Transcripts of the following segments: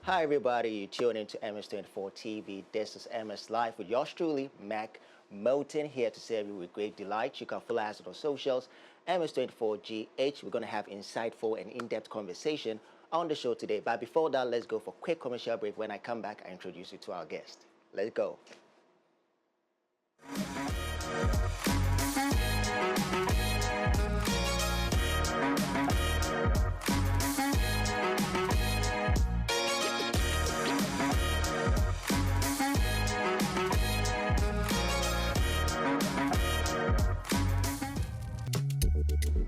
Hi everybody, you tune into MS24 TV. This is MS Live with yours truly, Mark Motin, here to serve you with great delight. You can follow us on socials, MS24GH. We're going to have insightful and in-depth conversation on the show today. But before that, let's go for a quick commercial break. When I come back, I introduce you to our guest. Let's go.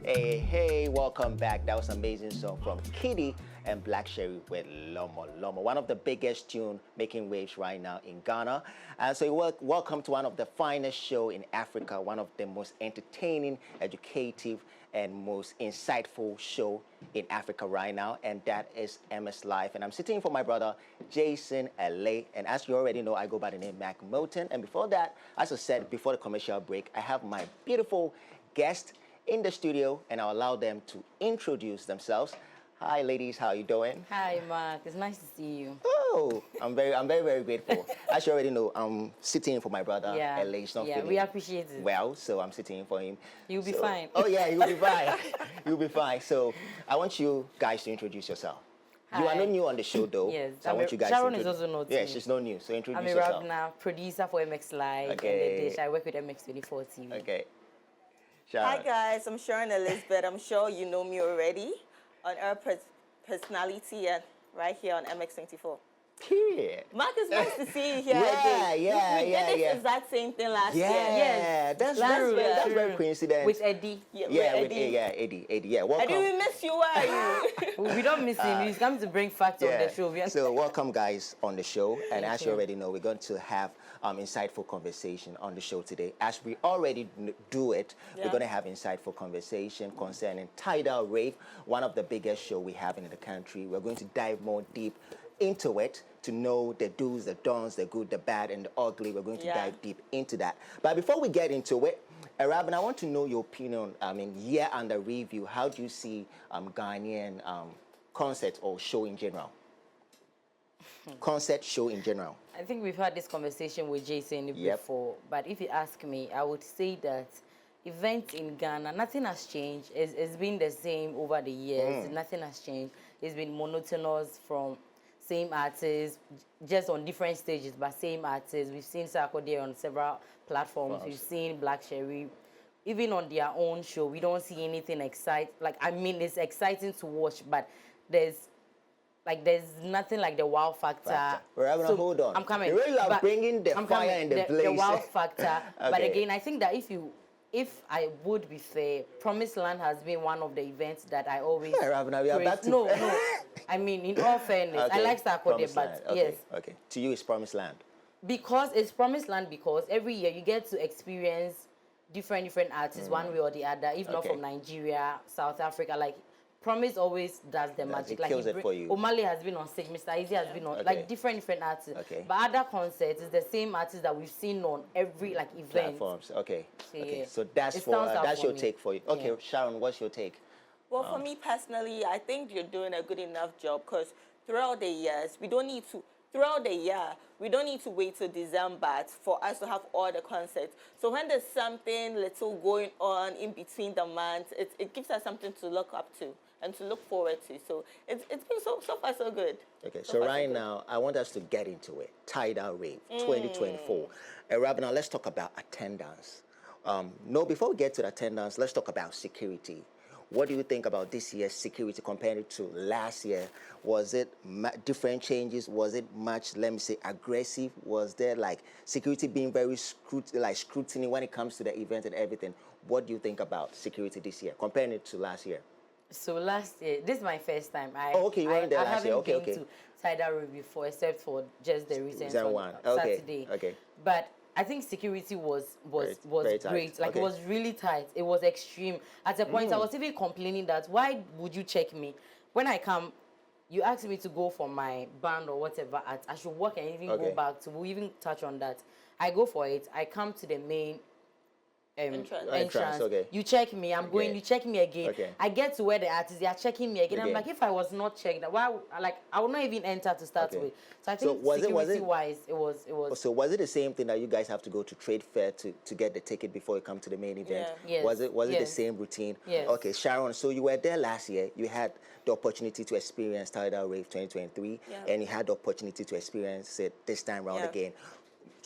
Hey, welcome back. That was an amazing song from Kitty and Black Sherry with Lomo Lomo, one of the biggest tune making waves right now in Ghana. And so welcome to one of the finest show in Africa, one of the most entertaining, educative, and most insightful show in Africa right now, and that is MS Live. And I'm sitting in for my brother, Jason LA. And as you already know, I go by the name Mark Motin. And before that, as I said, before the commercial break, I have my beautiful guest in the studio, and I'll allow them to introduce themselves. Hi, ladies. How are you doing? Hi, Mark. It's nice to see you. Oh, I'm very grateful. As you already know, I'm sitting in for my brother. Yeah, LA is not yeah, feeling we appreciate it. well, so I'm sitting in for him. You'll be fine. Oh yeah, you'll be fine. You'll be fine. So I want you guys to introduce yourself. Hi. You are not new on the show, though. Yes, So I want you guys Sharon to is also not Yeah, new. she's not new. So introduce I'm a yourself. Ravna, producer for MXLIVE. Okay. And the dish. I work with MX24 TV. Okay. Hi Sharon. guys, I'm Sharon Elizabeth. I'm sure you know me already on our personality and right here on MX24. Period. Mark, it's nice to see you here Yeah, again. yeah, we yeah, did this yeah. exact same thing last Yeah, year. Yes. that's True. very coincident. With Eddie. Yeah, with Eddie. Yeah, welcome. Eddie, we miss you. Where are you? We don't miss him. He's come to bring facts on the show. So welcome guys on the show, and as you you. already know, we're going to have insightful conversation on the show today. As we already do it, we're going to have insightful conversation concerning Tidal Rave, one of the biggest show we have in the country. We're going to dive more deep into it to know the do's, the don'ts, the good, the bad, and the ugly. We're going to dive deep into that. But before we get into it, Rabin, I want to know your opinion. I mean, year under review, how do you see Ghanaian concert or show in general? Concert show in general. I think we've had this conversation with Jason before, but if you ask me, I would say that events in Ghana, nothing has changed. It's been the same over the years. Nothing has changed. It's been monotonous from same artists, just on different stages, but same artists. We've seen Sarkodie on several platforms. We've seen Black Sherry. Even on their own show, we don't see anything exciting. Like, I mean, it's exciting to watch, but there's nothing like the wow factor. So, hold on. I'm coming. The way you are bringing the fire and the blaze. The wow factor. Okay. But again, I think that if I would be fair, Promised Land has been one of the events that I always praise. No. I mean, in all fairness, I like Sarkodie, but yes. Okay. To you, it's Promised Land. Because it's Promised Land, because every year you get to experience different artists one way or the other, if not from Nigeria, South Africa, like Promise always does the magic. It kills it for you. O'Malley has been on stage, Mr. Easy has been on, like different artists. Okay. But other concerts, it's the same artists that we've seen on every event. Platforms. Okay. Yeah. So that's your take for you. Okay, Sharon, what's your take? Well, for me personally, I think you're doing a good enough job because throughout the years, we don't need to wait till December for us to have all the concerts. So when there's something little going on in between the months, it gives us something to look up to and to look forward to. So it's been so far so good. Okay, so right now, I want us to get into it. Tidal Rave 2024. Rabin, now let's talk about attendance. No, before we get to the attendance, let's talk about security. What do you think about this year's security compared to last year? Was it different changes? Was it much, let me say, aggressive? Was there like security being very scrutiny when it comes to the event and everything? What do you think about security this year comparing it to last year? So last year, this is my first time. You weren't there last year. Okay. To Tidal Rave before, except for just the recent one. Saturday. Okay. But I think security was Very tight. great. Like Okay. it was really tight. It was extreme. At a point, I was even complaining that why would you check me when I come? You asked me to go for my band or whatever. I should work and even go back to. We'll even touch on that. I go for it. I come to the main entrance. Okay. You check me. I'm going. You check me again. Okay. I get to where the artists they are checking me again. I'm like, if I was not checked, why? Like, I would not even enter to start with. So I think security-wise, it was. So was it the same thing that you guys have to go to trade fair to get the ticket before you come to the main event? Yeah. Yes. Was it the same routine? Yes. Okay, Sharon. So you were there last year. You had the opportunity to experience Tidal Rave 2023, and you had the opportunity to experience it this time round again.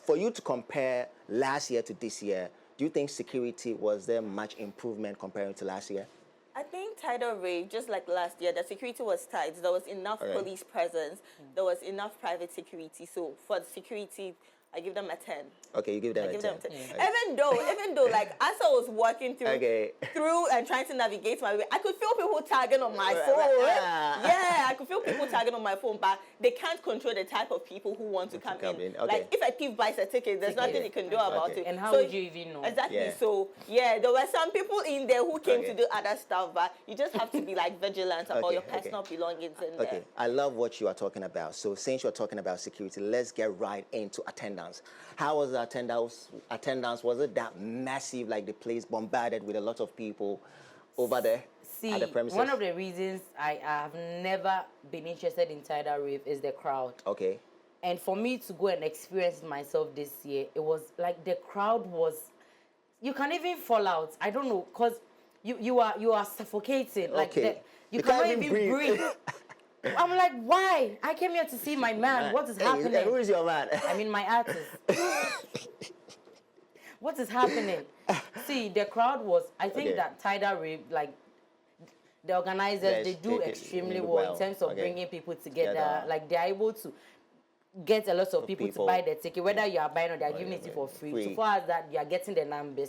For you to compare last year to this year, do you think security was there much improvement comparing to last year? I think Tidal Rave, just like last year, the security was tight. There was enough police presence. There was enough private security. So for the security, I give them a 10. Okay, you give them a 10. Yeah. Even though, like, as I was walking through and trying to navigate my way, I could feel people tagging on my phone. Yeah, I could feel people tagging on my phone, but they can't control the type of people who want to come in. Okay. Like, if a thief buys a ticket, there's nothing you can do about it. And how would you even know? Exactly. Yeah. So, yeah, there were some people in there who came to do other stuff, but you just have to be, like, vigilant about your personal belongings in there. Okay, I love what you are talking about. So since you're talking about security, let's get right into attendance. How was the attendance? Was it that massive, like the place bombarded with a lot of people over there at the premises? One of the reasons I have never been interested in Tidal Rave is the crowd. Okay. And for me to go and experience myself this year, it was like the crowd was, you can even fall out. I don't know, because you are suffocating. Like you cannot even breathe. I'm like, why? I came here to see my man. What is happening? Who is your man? I mean, my artist. What is happening? See, the crowd was, I think that Tidal Rave, like, the organizers, they do extremely well in terms of bringing people together. Like, they're able to get a lot of people to buy the ticket, whether you are buying or they're giving it for free. So far as that, you are getting the numbers.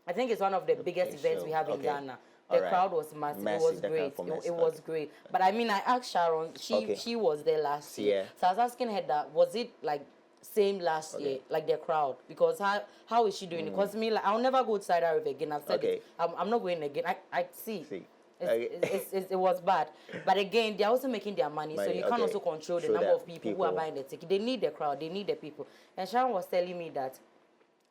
I think it's one of the biggest events we have in Ghana. The crowd was massive. It was great. It was great. But I mean, I asked Sharon. She was there last year. So I was asking her that, was it like same last year, like the crowd? Because how is she doing it? Because me, like, I'll never go to Tidal Rave again. I've said it. I'm not going again. I see. It was bad. But again, they're also making their money. So you can't also control the number of people who are buying the ticket. They need the crowd. They need the people. And Sharon was telling me that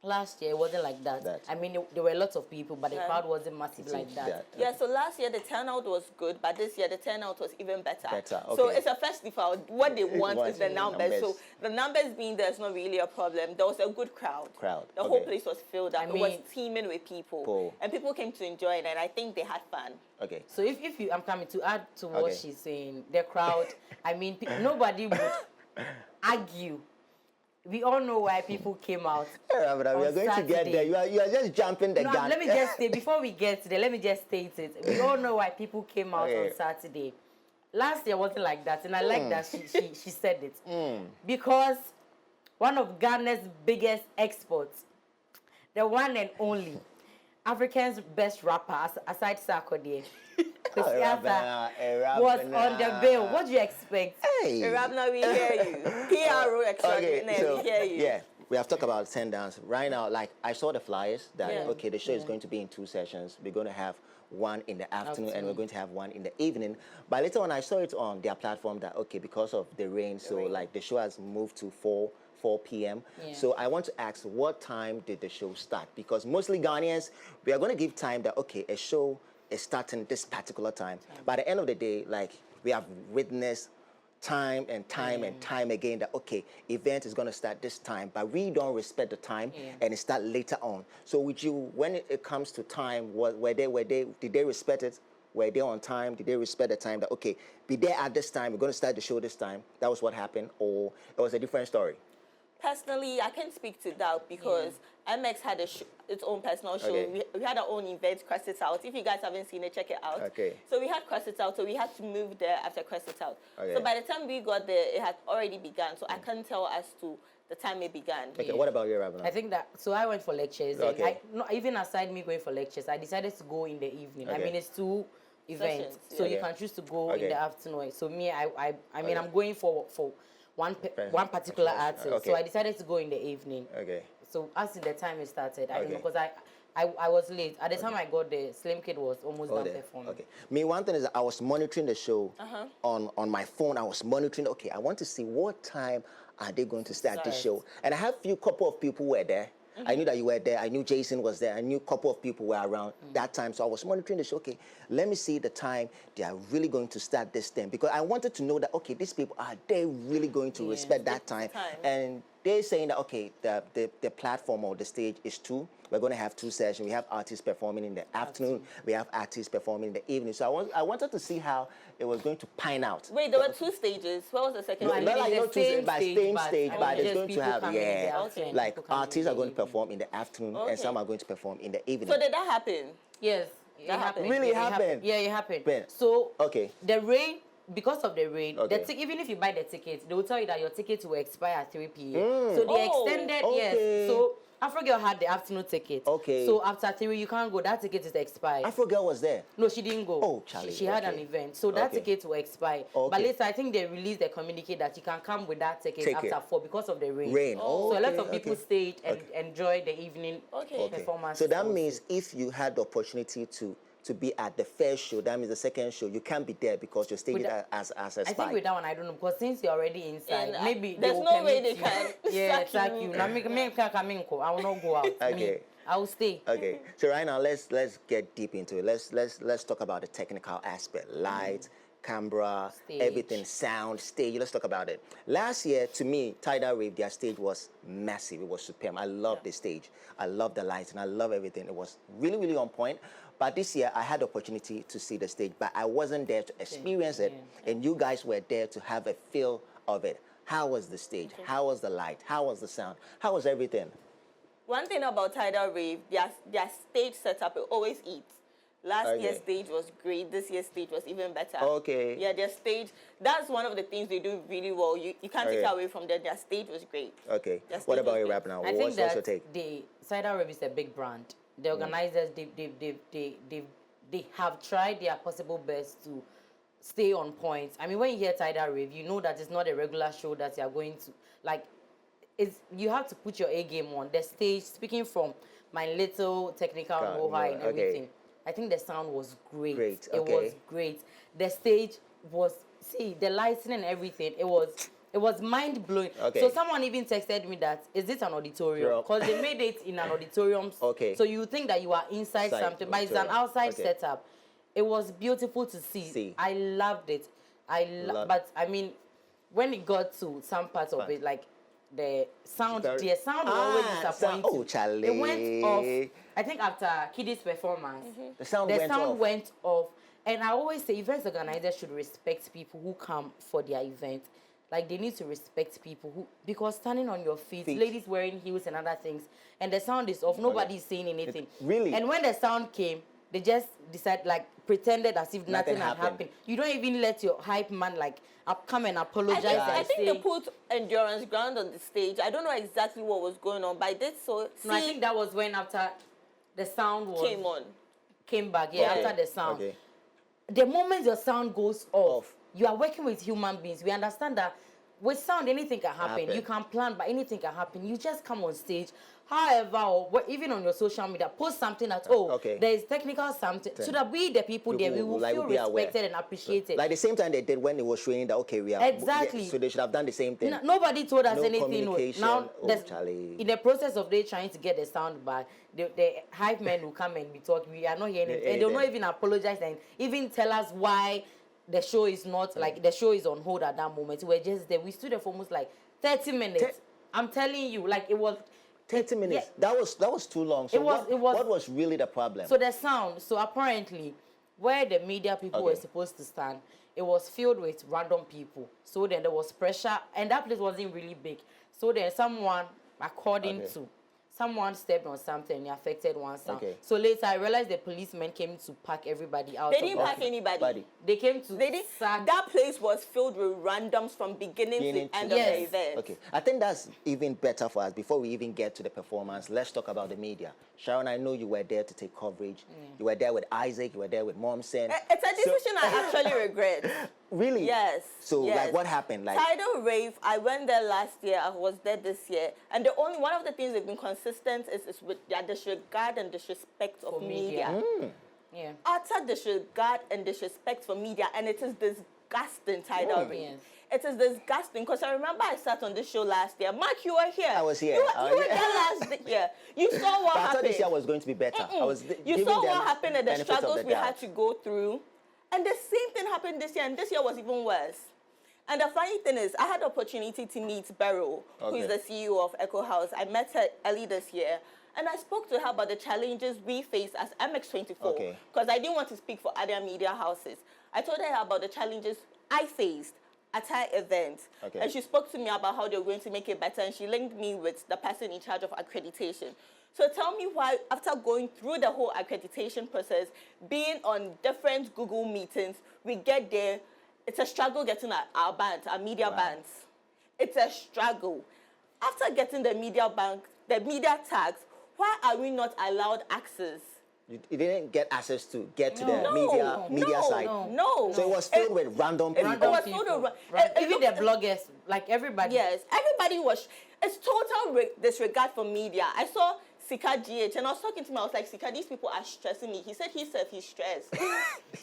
last year it wasn't like that. I mean, there were lots of people, but the crowd wasn't massive like that. Yeah, so last year the turnout was good, but this year the turnout was even better. So it's a festival. What they want is the numbers. So the numbers being there is not really a problem. There was a good crowd. The whole place was filled up. It was teeming with people. And people came to enjoy it, and I think they had fun. Okay. So if you, I'm coming to add to what she's saying, the crowd, I mean, nobody would argue. We all know why people came out. Yeah, but we are going to get there. You are just jumping the gun. Let me just say, before we get there, let me just state it. We all know why people came out on Saturday. Last year wasn't like that, and I like that she said it. Because one of Ghana's biggest exports, the one and only African's best rapper, aside Sarkodie, was on the bill. What do you expect? Hey, Rabna, we hear you. PRO extraordinary, we hear you. Yeah, we have talked about attendance. Right now, like, I saw the flyers that, the show is going to be in 2 sessions. We're going to have one in the afternoon and we're going to have one in the evening. But later on, I saw it on their platform that, because of the rain, like, the show has moved to 4 p.m. So I want to ask, what time did the show start? Because mostly Ghanaians, we are going to give time that, a show is starting this particular time. By the end of the day, like, we have witnessed time and time again that, event is going to start this time, but we don't respect the time and it start later on. So with you, when it comes to time, did they respect it? Were they on time? Did they respect the time that, be there at this time, we're going to start the show this time? That was what happened, or it was a different story? Personally, I can speak to that because MX had its own personal show. We had our own event, Cross It Out. If you guys haven't seen it, check it out. So we had Cross It Out, so we had to move there after Cross It Out. So by the time we got there, it had already begun. So I can't tell as to the time it began. What about you, Rabana? I think that, so I went for lectures. And even aside me going for lectures, I decided to go in the evening. I mean, it's 2 events, so you can choose to go in the afternoon. So me, I mean, I'm going for one particular artist, so I decided to go in the evening. So as in the time it started, I don't know, because I was late. At the time I got there, Slim Kid was almost done performing. Okay. Me, one thing is I was monitoring the show on my phone. I was monitoring, okay, I want to see what time are they going to start the show. And I have a couple of people who were there. I knew that you were there. I knew Jason was there. I knew a couple of people were around that time. So I was monitoring the show. Okay, let me see the time they are really going to start this thing. Because I wanted to know that, okay, these people, are they really going to respect that time? And they're saying that, okay, the platform or the stage is 2. We're going to have 2 sessions. We have artists performing in the afternoon. We have artists performing in the evening. So I wanted to see how it was going to pan out. Wait, there were 2 stages. What was the second one? Not like the same stage, but it's going to have, like artists are going to evening. perform in the afternoon and some are going to perform in the evening. So did that happen? Yes, it happened. Really it happened? Yeah, it happened. Ben. So Okay. the rain, because of the rain, Okay. even if you buy the tickets, they will tell you that your tickets will expire at 3 p.m. So they extended, okay. yes. So Afrogirl had the afternoon ticket. Okay. So after 3, you can't go. That ticket is expired. Afrogirl was there. No, she didn't go. Oh, Charlie. She had an event. So that ticket will expire. Okay. But later, I think they released a communique that you can come with that ticket after 4 because of the rain. Oh, so a lot of people stayed and enjoyed the evening performance. So that means if you had the opportunity to be at the first show, that means the second show, you can't be there because you're staying as a spy. I think with that one, I don't know, because since you're already inside, maybe there's no way they can sack you. Now, I will not go out. Okay. I will stay. Okay. So right now, let's get deep into it. Let's talk about the technical aspect, lights, camera, Stage. everything, sound, stage. Let's talk about it. Last year, to me, Tidal Rave, their stage was massive. It was superb. I love the stage. I love the lights, and I love everything. It was really, really on point. But this year, I had the opportunity to see the stage, but I wasn't there to experience it, and you guys were there to have a feel of it. How was the stage? How was the light? How was the sound? How was everything? One thing about Tidal Rave, their stage setup, it always eats. Last year's stage was great. This year's stage was even better. Okay. Yeah, their stage, that's one of the things they do really well. You can't take away from that. Their stage was great. Okay. What about your rap now? I What's think your take? the Tidal Rave is a big brand. The organizers, they have tried their possible best to stay on point. I mean, when you hear Tidal Rave, you know that it's not a regular show that you are going to, like, you have to put your A game on. The stage, speaking from my little technical know-how and everything, I think the sound was great. It was great. The stage was, the lighting and everything, it was mind-blowing. So someone even texted me that, is this an auditorium? Because they made it in an auditorium. So you think that you are inside something, but it's an outside setup. It was beautiful to see. I loved it. But I mean, when it got to some parts of it, like the sound will always disappoint you. Charlie. It went off, I think after Kiddy's performance, the sound went off. And I always say events organizers should respect people who come for their event. Like, they need to respect people because standing on your feet, ladies wearing heels and other things, and the sound is off, nobody's saying anything. Really? And when the sound came, they just pretended as if nothing had happened. You don't even let your hype man, come and apologize. I think they put Endurance Ground on the stage. I don't know exactly what was going on, but I did so. No, I think that was when after the sound came back, after the sound. The moment your sound goes off, you are working with human beings. We understand that with sound, anything can happen. You can plan, but anything can happen. You just come on stage. However, or even on your social media, post something that, there is technical something, so that we, the people there, we will feel respected and appreciated. Like the same time they did when it was showing that, we are... Exactly. So they should have done the same thing. Nobody told us anything. Now, Charlie. in the process of they trying to get the sound back, the hype men will come and be talking. We are not hearing it. And they'll not even apologize and even tell us why the show is not, the show is on hold at that moment. We're just there. We stood there for almost 30 minutes. I'm telling you, it was... 30 minutes. Yeah. That was too long. So what was really the problem? So the sound. So apparently, where the media people were supposed to stand, it was filled with random people. So then there was pressure, and that place wasn't really big. So then someone, according to someone, stepped on something and it affected one sound. So later I realized the policemen came to pack everybody out. They didn't pack anybody. They came to. That place was filled with randoms from beginning to end of the event. Okay, I think that's even better for us. Before we even get to the performance, let's talk about the media. Sharon, I know you were there to take coverage. You were there with Isaac. You were there with Momsen. It's a decision I actually regret. Really? Yes. So, yes. like, what happened? Like, Tidal Rave, I went there last year. I was there this year. And one of the things they've been consistent is with their disregard and disrespect of media. Yeah. Utter disregard and disrespect for media. And it is disgusting, Tidal Rave. Yes. It is disgusting because I remember I sat on this show last year. Mark, you were here. I was here. You were there last year. You saw what but I happened. thought this year was going to be better. You saw what happened and the benefit of struggles the we doubt. had to go through. And the same thing happened this year, and this year was even worse. And the funny thing is, I had the opportunity to meet Beryl, who is the CEO of Echo House. I met her early this year, and I spoke to her about the challenges we face as MX24, because I didn't want to speak for other media houses. I told her about the challenges I faced at her event, and she spoke to me about how they were going to make it better, and she linked me with the person in charge of accreditation. So tell me why, after going through the whole accreditation process, being on different Google meetings, we get there, it's a struggle getting our bands, our media bands. It's a struggle. After getting the media tags, why are we not allowed access? You didn't get access to get to the media side. No. So it was filled with random people. It was filled with even the bloggers, like everybody. Yes, everybody was. It's total disregard for media. I saw Sika GH, and I was talking to him. I was like, Sika, these people are stressing me. He said he's stressed.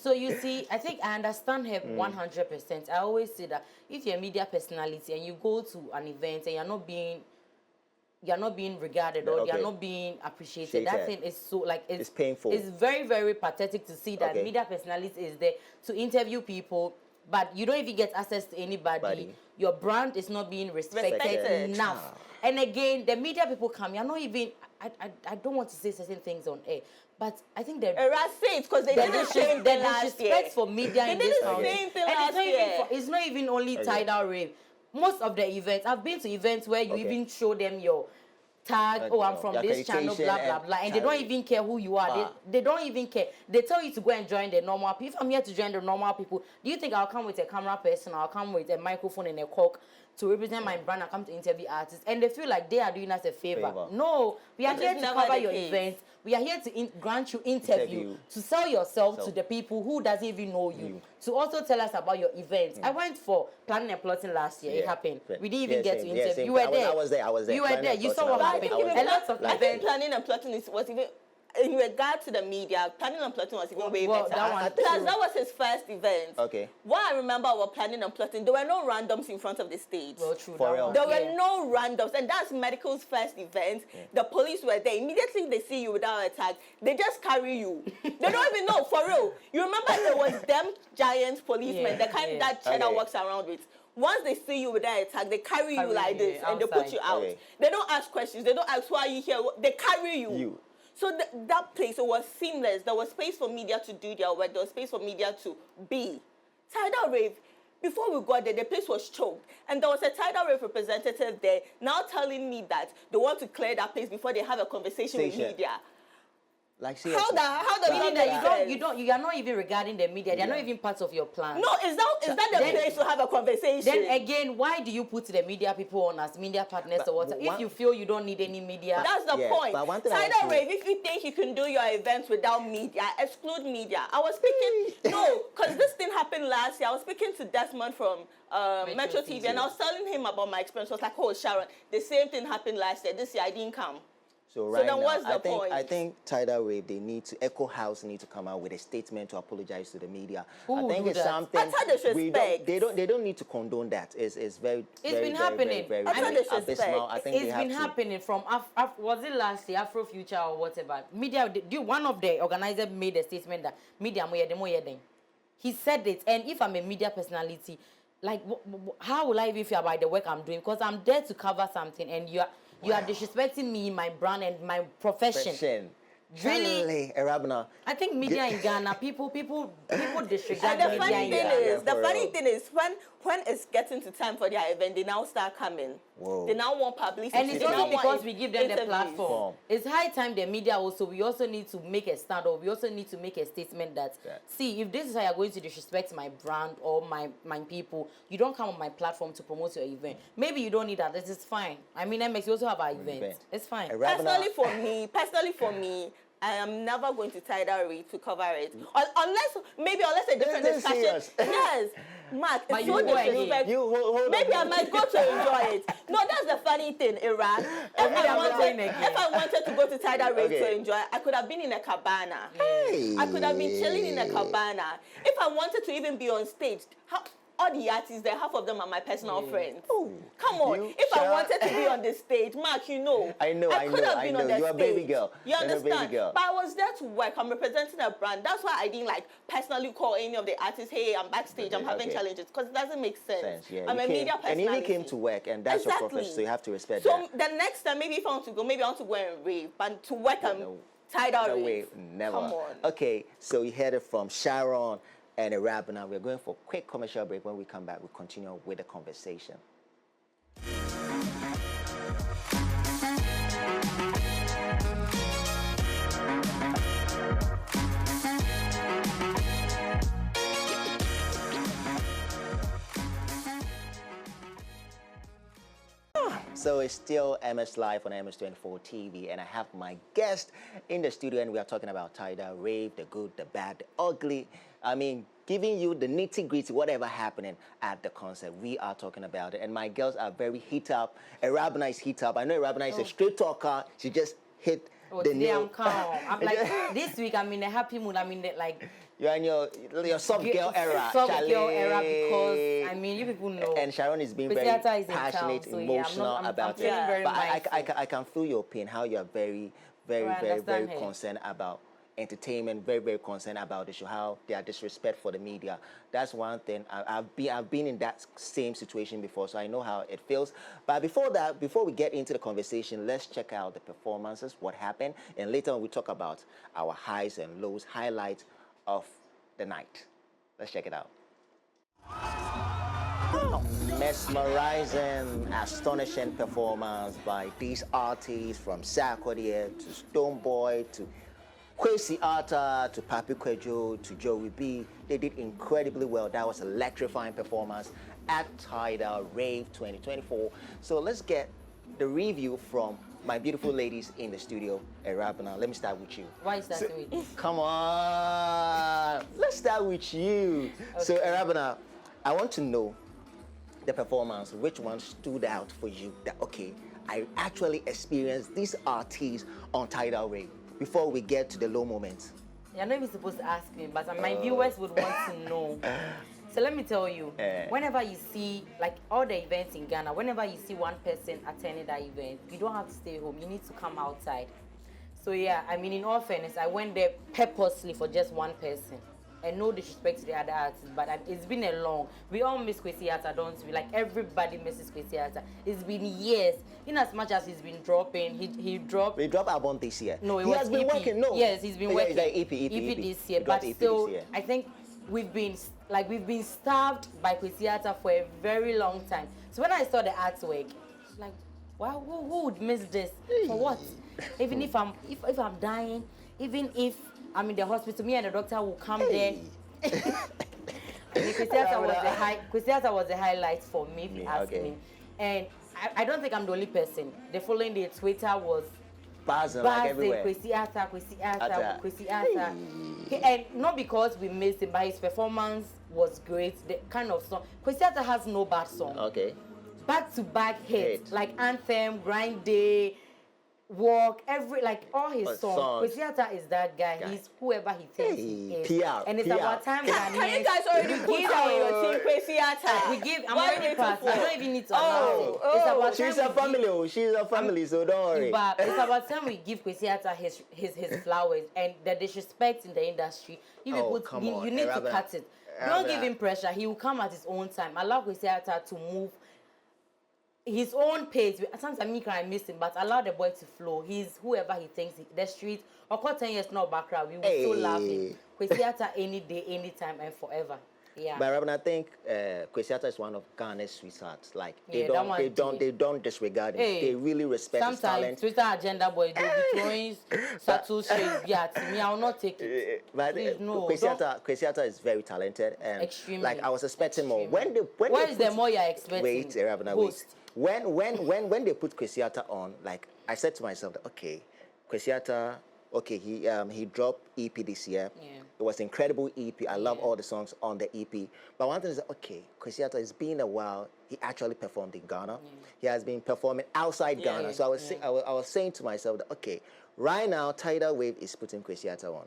So you see, I think I understand her 100%. I always say that if you're a media personality and you go to an event and you're not being regarded or you're not being appreciated, that thing is so, like, it's painful. It's very, very pathetic to see that media personality is there to interview people, but you don't even get access to anybody. Your brand is not being respected enough. And again, the media people come, you're not even, I don't want to say certain things on air, but I think they're safe because they did the same thing last year. Disrespect for media in this country. They did the same thing last year. It's not even only Tidal Rave. Most of the events, I've been to events where you even show them your tag, I'm from this channel, blah, blah, blah, and they don't even care who you are. They don't even care. They tell you to go and join the normal people. If I'm here to join the normal people, do you think I'll come with a camera person, or I'll come with a microphone and a cork to represent my brand and come to interview artists? And they feel like they are doing us a favor. No, we are here to cover your events. We are here to grant you interview, to sell yourself to the people who doesn't even know you, to also tell us about your events. I went for planning and plotting last year. It happened. We didn't even get to interview. You were there. I was there. You were there. You saw what happened. A lot of I think planning and plotting was even, in regard to the media, planning and plotting was even way better. Plus, that was his first event. What I remember about planning and plotting, there were no randoms in front of the stage. Well, true. There were no randoms, and that's Medical's first event. The police were there. Immediately they see you without a tag, they just carry you. They don't even know, for real. You remember there was them giant policemen, the kind that Cheddar walks around with. Once they see you without a tag, they carry you like this, and they put you out. They don't ask questions. They don't ask, why are you here? They carry you. So that place, it was seamless. There was space for media to do their work. There was space for media to be. Tidal Rave, before we got there, the place was choked. And there was a Tidal Rave representative there now telling me that they want to clear that place before they have a conversation with media. Like, how does meaning that you are not even regarding the media. They are not even part of your plan. No, is that the place to have a conversation? Then again, why do you put the media people on as media partners or what? If you feel you don't need any media, that's the point. Tidal Rave, if you think you can do your events without media, exclude media. I was speaking because this thing happened last year. I was speaking to Desmond from Metro TV, and I was telling him about my experience. I was like, oh, Sharon, the same thing happened last year. This year I didn't come. So right then now, what's the point? I think Tidal Rave, Echo House need to come out with a statement to apologize to the media. I think it's something they don't need to condone that. It's very been happening. Very abysmal. I think it's been happening from was it last year, Afro Future or whatever. Media, one of the organizers made a statement that media he said it, and if I'm a media personality, like how will I even feel about the work I'm doing? Because I'm there to cover something, and you are disrespecting me, my brand, and my profession. Really? I think media in Ghana, people disregard and media in Ghana. The funny thing is, when it's getting to time for their event, they now start coming. They now want publicity. And it's only because we give them the platform. It's high time the media we also need to make a stand, or we also need to make a statement that, see, if this is how you're going to disrespect my brand or my people, you don't come on my platform to promote your event. Maybe you don't need that. This is fine. I mean, MX, we also have our events. It's fine. Personally for me, I am never going to Tidal Rave to cover it. Unless a different This is discussion. serious. Yes. Mark, But it's you so go ahead. disrespectful. Hold Maybe on. I might go to enjoy it. No, that's the funny thing, Iran. If I wanted to go to Tidal Rave to enjoy, I could have been in a cabana. Hey. I could have been chilling in a cabana. If I wanted to even be on stage, all the artists there, half of them are my personal friends. Oh, come on. If I wanted to be on the stage, Mark, you know. I know. Could have been on the You're a baby girl. You understand? You're a baby girl. But I was there to work. I'm representing a brand. That's why I didn't like personally call any of the artists, hey, I'm backstage, I'm having challenges. Because it doesn't make sense. Yeah, I'm a media personality. And you even came to work, and that's your profession, so you have to respect that. So the next time, maybe if I want to go, maybe I want to go and rave. But to work and Tidal Rave. Way, never. Come on. Okay, so you heard it from Sharon and a rap. Now we're going for a quick commercial break. When we come back, we'll continue with the conversation. So it's still MS Live on MS24 TV, and I have my guest in the studio, and we are talking about Tidal Rave, the good, the bad, the ugly. I mean, giving you the nitty-gritty, whatever happening at the concert. We are talking about it, and my girls are very hit up. Arabana is hit up. I know Arabana is a straight talker. She just hit the nail. I'm calm. I'm like, this week I'm in a happy mood. I'm in the, like... You're in your soft girl era. Soft girl era because, I mean, you people know. And Sharon is being very passionate, emotional about it. But I can feel your pain, how you are very concerned about entertainment, very concerned about the show, how they are disrespect for the media. That's one thing. I've been in that same situation before, so I know how it feels. But before we get into the conversation, let's check out the performances, what happened, and later on we talk about our highs and lows, highlights of the night. Let's check it out. Mesmerizing, astonishing performance by these artists from Sarkodie to Stonebwoy to Kwesi Arthur to Papi Kwejo to Joey B. They did incredibly well. That was an electrifying performance at Tidal Rave 2024. So let's get the review from my beautiful ladies in the studio. Arabana, let me start with you. Why is that with you? Come on, let's start with you. Okay. So Arabana, I want to know the performance. Which one stood out for you? That okay, I actually experienced these artists on Tidal Rave. Before we get to the low moments. You're not even supposed to ask me, but my viewers would want to know. So let me tell you, whenever you see, like all the events in Ghana, whenever you see one person attending that event, you don't have to stay home, you need to come outside. So yeah, I mean, in all fairness, I went there purposely for just one person. And no disrespect to the other artists, but it's been a long, we all miss Kwesi Arthur, don't we? Like everybody misses Kwesi Arthur. It's been years. In as much as he's been dropping, he dropped album this year. No, he has been working. No, yes, he's been working. Like EP this year, but still, I think we've been starved by Kwesi Arthur for a very long time. So when I saw the artwork, like, wow, who would miss this? For what? Even if I'm dying, even if I'm in the hospital, me and the doctor will come there. I mean, Kwesi Arthur was the highlight for me, if you ask me. And I don't think I'm the only person. The following day, Twitter was buzzing like everywhere. Kwesi Arthur. And not because we missed him, but his performance was great. The kind of song. Kwesi Arthur has no bad song. Okay. Back-to-back hits, like Anthem, Grind Day, Walk, all his songs. Kwesi Arthur is that guy. He's whoever he thinks he is. PR, and it's about time Can you guys already put on your team Kwesi Arthur? I'm already passed. I don't even need to announce it. It's about she's a family. She's a family, so don't worry. But it's about time we give Kwesi Arthur his flowers, and the disrespect in the industry. You need to cut it. Don't give him pressure. He will come at his own time. Allow Kwesi Arthur to move his own pace. Sometimes I miss him, but allow the boy to flow. He's whoever he thinks the street. Or 10 years not background, we will still love him. Kwesi Arthur any day, anytime, and forever. Yeah. But Robin, I think Kwesi Arthur is one of Ghana's sweethearts. Like they don't disregard him. Hey, they really respect his talent. Sometimes Twitter agenda boy do be throwing subtle shades. Yeah, to me, I will not take it. But Kwesi Arthur is very talented, and extremely. Like I was expecting more. What is the more you're expecting? Wait, Robin, wait. When they put Kwesi Arthur on, like I said to myself, okay, Kwesi Arthur okay, he dropped EP this year. Yeah. It was incredible EP. I love all the songs on the EP. But one thing is, okay, Kwesi Arthur, it's been a while. He actually performed in Ghana. He has been performing outside Ghana. So I was saying to myself that, okay, right now Tidal Wave is putting Kwesi Arthur on.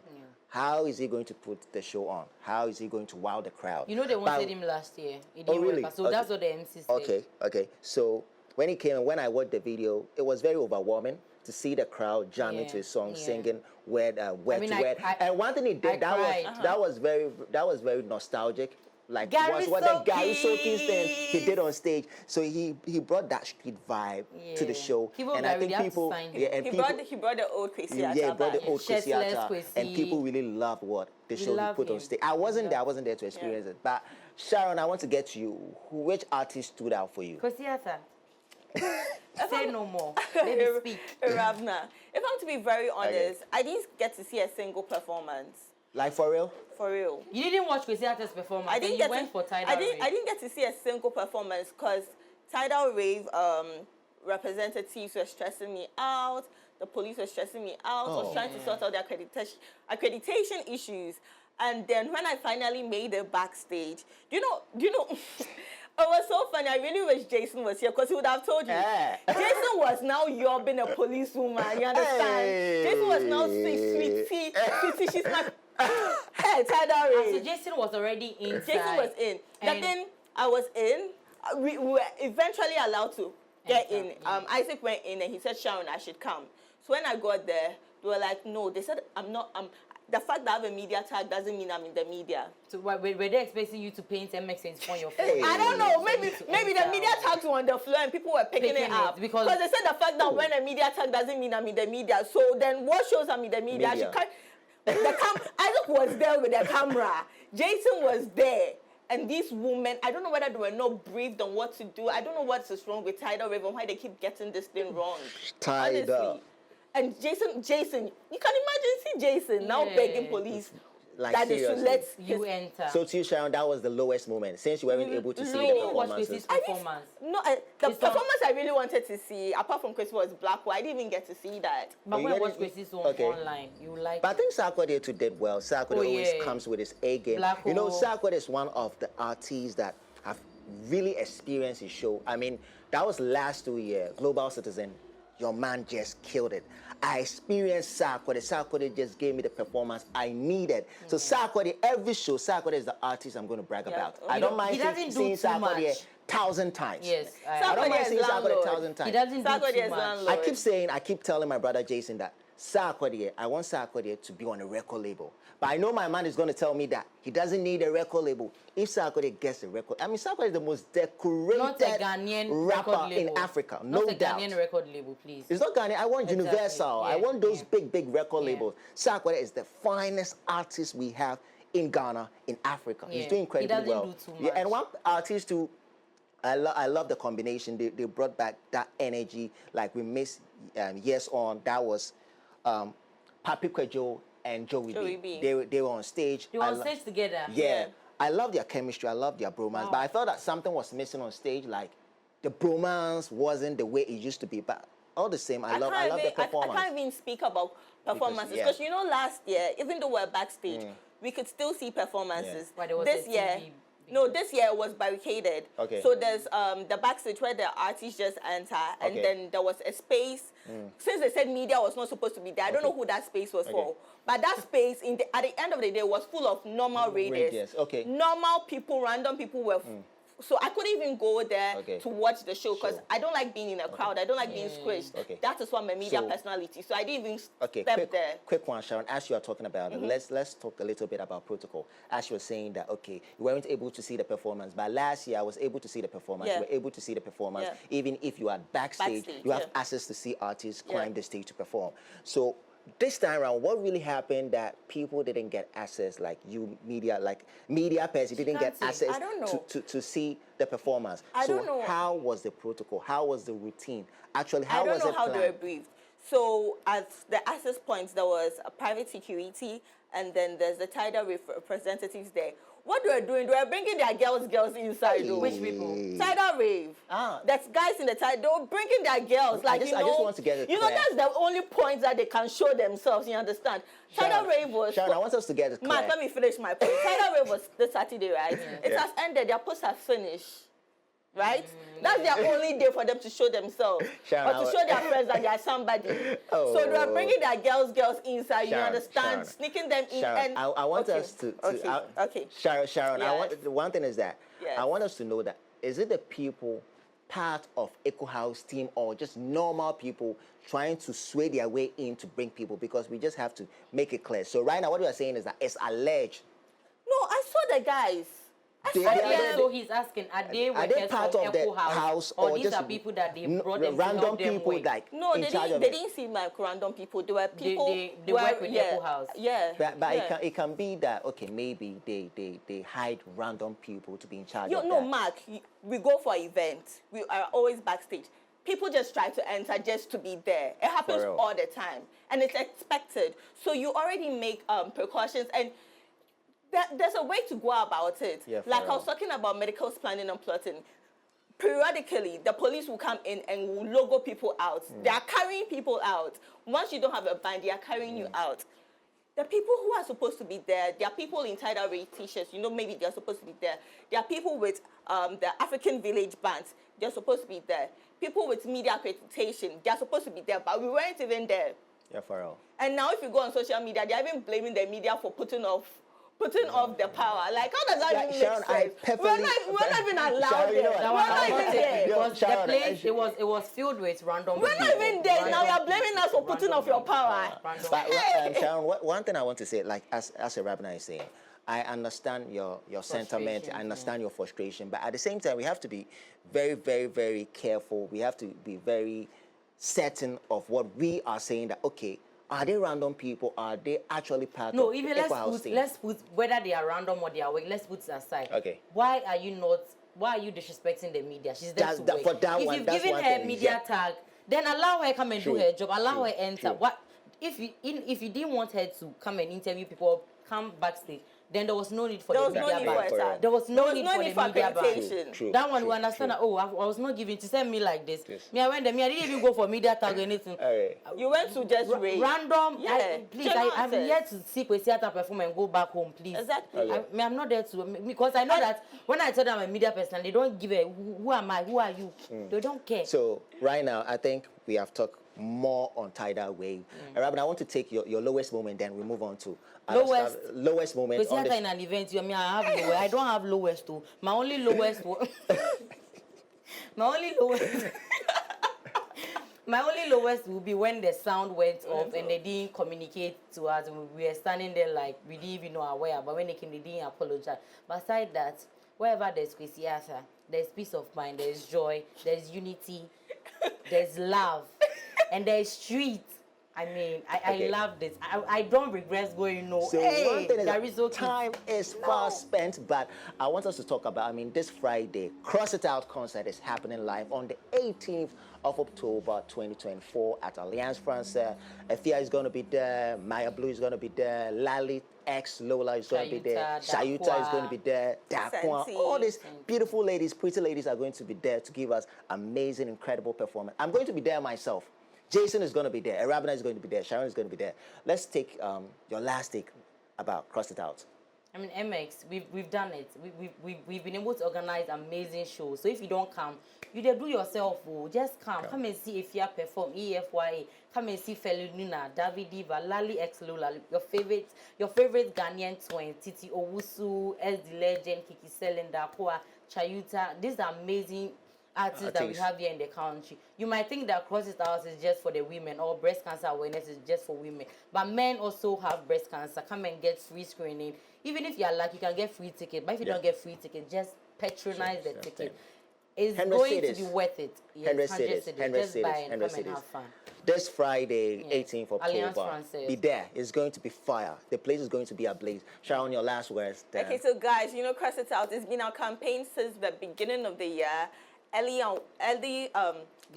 How is he going to put the show on? How is he going to wow the crowd? You know they wanted him last year. It didn't really? work. So that's what the MC said. Okay. So when he came and when I watched the video, it was very overwhelming to see the crowd jamming to his song, singing word to word. And one thing he did that was very nostalgic. Like what the Gary Soakins thing he did on stage. So he brought that street vibe to the show. And I think people he brought the old Kwesi Arthur. Yeah, he brought the old Kwesi Arthur, and people really loved what the show he put on stage. I wasn't there to experience it. But Sharon, I want to get to you. Which artist stood out for you? Kwesi Arthur. Say no more. Baby, speak. Ravna, if I'm to be very honest, I didn't get to see a single performance. Like for real? For real. You didn't watch Kwesi Arthur's performance. I didn't for Tidal Rave. I didn't get to see a single performance because Tidal Rave representatives were stressing me out. The police were stressing me out. I was trying to sort out the accreditation issues. And then when I finally made it backstage, you know, it was so funny. I really wish Jason was here because he would have told you. Jason was now yobbing a policewoman. You understand? Jason was now sweetie. She's my hey, Tidal Rave. So Jason was already inside. Jason was in. But then I was in. We were eventually allowed to get in. Isaac went in and he said, Sharon, I should come. So when I got there, they were like, no. They said, I'm not. The fact that I have a media tag doesn't mean I'm in the media. So were they expecting you to paint MXLIVE on your phone? I don't know. Maybe the media tags were on the floor and people were picking it up. Because they said the fact that when a media tag doesn't mean I'm in the media. So then what shows I'm in the media? Isaac was there with the camera. Jason was there. And these women, I don't know whether they were not briefed on what to do. I don't know what is wrong with Tidal Rave and why they keep getting this thing wrong. Honestly. And Jason, you can imagine Jason now begging police like that they should let you enter. So to you, Sharon, that was the lowest moment since you weren't able to see the performances. The performance I really wanted to see, apart from Kwesi, was Blackwell. I didn't even get to see that. But when I watched Kwesi's online, you like. But I think Sarkodie too did well. Sarkodie always comes with his A game. You know, Sarkodie is one of the artists that have really experienced his show. I mean, that was last 2 years. Global Citizen. Your man just killed it. I experienced Sarkodie. Sarkodie just gave me the performance I needed. So Sarkodie, every show, Sarkodie is the artist I'm going to brag about. I don't mind seeing Sarkodie 1,000 times. Yes. I don't mind seeing Sarkodie 1,000 times. He doesn't do too much. I keep telling my brother Jason that Sarkodie, I want Sarkodie to be on a record label. But I know my man is going to tell me that he doesn't need a record label. If Sarkodie gets a record, I mean, Sarkodie is the most decorated rapper in Africa, no doubt. Not a Ghanaian record label, please. It's not Ghanaian. I want Universal. I want those big record labels. Sarkodie is the finest artist we have in Ghana, in Africa. He's doing incredibly well. Do too much. And one artist too, I love the combination. They brought back that energy like we missed years on. That was Papi Kwejo and Joey B. They were on stage. They were on stage together. Yeah. I love their chemistry. I love their bromance. But I felt that something was missing on stage. Like the bromance wasn't the way it used to be. But all the same, I love the performance. I can't even speak about performances because you know last year, even though we're backstage, we could still see performances. This year it was barricaded. Okay. So there's the backstage where the artists just enter, and then there was a space. Since they said media was not supposed to be there, I don't know who that space was for. But that space, at the end of the day, was full of normal radios. Normal people, random people were. So I couldn't even go there to watch the show because I don't like being in a crowd. I don't like being squished. That is what my media personality. So I didn't even step there. Quick one, Sharon. As you are talking about it, let's talk a little bit about protocol. As you were saying that, you weren't able to see the performance, but last year I was able to see the performance. You were able to see the performance. Even if you are backstage you have access to see artists climb the stage to perform. So this time around, what really happened that people didn't get access, like you, media person didn't get access to see the performance? I don't know. How was the protocol? How was the routine? Actually, how was it planned? I don't know how they were briefed. So at the access points, there was a private security, and then there's the Tidal Rave representatives there. what they were doing, they were bringing their girls inside. Though. Which people? Tidal Rave. That's guys in the Tidal. They were bringing their girls. Like, I just want to get it you know, that's the only point that they can show themselves. You understand? Tidal Rave was. Sharon, I want us to get it clear. Mark, let me finish my point. Tidal Rave was this Saturday, right? It has ended. Their posts have finished. Right? That's their only day for them to show themselves. Sharon, or to show their friends that they are somebody. So they were bringing their girls inside, you understand? Sneaking them in. Sharon, And I want us to okay. Sharon, Yes. one thing is that Yes. I want us to know that is it the people part of Echo House team or just normal people trying to sway their way in to bring people, because we just have to make it clear. So right now what we are saying is that it's alleged. No, I saw the guys. So he's asking, are they workers part from of the Echo house or or these just are people that they brought them random to help them people work? like No, in charge of they it? didn't seem like random people. They were people. They work with Echo House. Yeah. But yeah. it can be that, okay, maybe they hide random people to be in charge of No, that. Mark, we go for events. We are always backstage. People just try to enter just to be there. It happens real. all the time. And it's expected. So you already make precautions. And there's a way to go about it. Yeah, like real. I was talking about medical planning and plotting. Periodically, the police will come in and will logo people out. They are carrying people out. Once you don't have a band, they are carrying you out. The people who are supposed to be there, there are people in Tidal Rave t-shirts, you know, maybe they're supposed to be there. There are people with the African Village bands, they're supposed to be there. People with media accreditation, they're supposed to be there, but we weren't even there. Yeah, for real. And now if you go on social media, they're even blaming the media for putting off the power. Like, how does that even make Sharon, sense? We're not even allowed Sharon, you know there. what? We're not even there. Because the place, it was filled with random We're people. not even there. Now you're blaming us for putting off your power. But Sharon, one thing I want to say, like as a rabbi is saying, I understand your sentiment, I understand your frustration, but at the same time, we have to be very, very, very careful. We have to be very certain of what we are saying, that, okay, are they random people? Are they actually part of even Echo House team? let's put whether they are random or they are work, let's put it aside. Okay. Why are you disrespecting the media? She's there to work. For that if one, you've that's given one her thing, media tag, then allow her come and do her job. Allow her enter. True. What if you didn't want her to come and interview people or come backstage? Then there was no need for the media badge. There was no need for the media badge. True, That one we understand that. Oh, I was not giving to send me like this. Me, I went there. Me, I didn't even go for media tag or anything. You went to just rave. Random. Yeah. Please, I'm here to see Kwesiata perform and go back home, please. Exactly. I'm not there to, because I know that when I tell them I'm a media person, they don't give a who am I, who are you? They don't care. So right now, I think we have talked more on Tidal Wave. Robin, I want to take your lowest moment, then we move on to lowest moment. Because in an event, I have I don't have lowest too. My only lowest my only lowest will be when the sound went off and they didn't communicate to us. We were standing there like we didn't even know aware, but when they came, they didn't apologize. But aside that, wherever there's Kwesiata, there's peace of mind, there's joy, there's unity, there's love, and there's street. I mean, I love this. I don't regret going no. So one thing is okay. time is fast spent, but I want us to talk about, this Friday, Cross It Out concert is happening live on the 18th of October 2024 at Alliance Française. Afia is going to be there, Maya Blue is going to be there, Lali X Lola is going to be there, Shayuta is going to be there, Dakwa, all these beautiful ladies, pretty ladies are going to be there to give us amazing, incredible performance. I'm going to be there myself. Jason is going to be there, Arabina is going to be there, Sharon is going to be there. Let's take your last take about Cross It Out. MX, we've done it. We've been able to organize amazing shows. So if you don't come, you do yourself. Just come and see if you perform EFYA. Come and see Felunina, David Diva, Lali X Lola, your favorite Ghanaian twin, Titi Owusu, S the Legend, Kiki Selenda, Koa, Chayuta. These are amazing artists that we have here in the country. You might think that Cross It Out is just for the women or breast cancer awareness is just for women. But men also have breast cancer. Come and get free screening. Even if you're lucky, you can get free ticket. But if you don't get free ticket, just patronize the ticket. It's going to be worth it. Yes, 100 cities. Just buy and come and have fun. This Friday, 18th of October, be there. It's going to be fire. The place is going to be ablaze. Sharon, your last words. Okay, so guys, Cross It Out has been our campaign since the beginning of the year. Early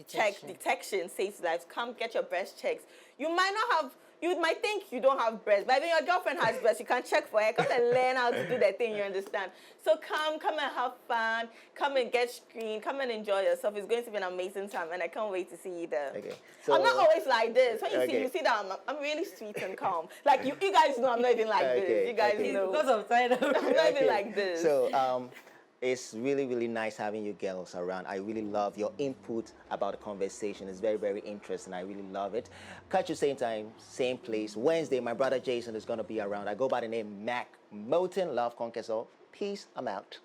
check detection saves lives. Come get your breast checks. You might not have, you might think you don't have breasts, but if your girlfriend has breasts, you can check for her. Come and learn how to do that thing, you understand? So come and have fun. Come and get screened. Come and enjoy yourself. It's going to be an amazing time, and I can't wait to see you there. Okay. So, I'm not always like this. When you see that I'm really sweet and calm. Like you guys know I'm not even like this. You guys know. Because of Tidal. I'm not even like this. So, it's really, really nice having you girls around. I really love your input about the conversation. It's very, very interesting. I really love it. Catch you same time, same place. Wednesday, my brother Jason is going to be around. I go by the name Mark Motin. Love conquers all. Peace. I'm out.